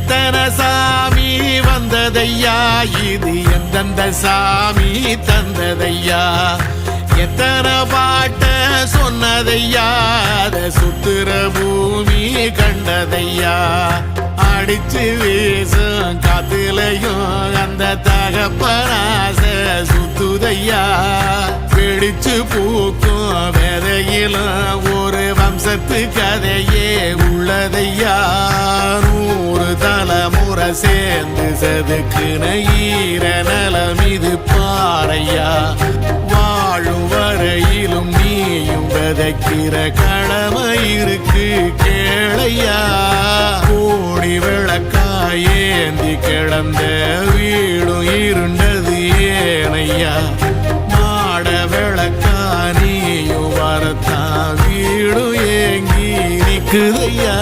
எத்தனை சாமி வந்ததையா, இது எந்தெந்த சாமி தந்ததையா, எத்தனை பாட்ட சொன்னதையா, அத சுத்துற பூமி கண்டதையா, அடிச்சு வீசும் காத்துலையும் அந்த தகப்பனாச சுத்துதையா, பிடிச்சு பூக்கும் விதையிலும் ஒரு வம்சத்து கதையே உள்ளதையா, 100 தலைமுறை சேர்ந்து செதுக்குன ஈர நலம் இது பாறையா, வாழும் வரையிலும் நீயும் விதைக்கிற கடமை இருக்கு கேளையா, கோடி விளக்காயேந்தி கிடந்த வீடும் இருண்டது ஏனையா, மாட விளக்கா நீயும் வரத்தான் வீடும் ஏங்கி நிக்குதையா.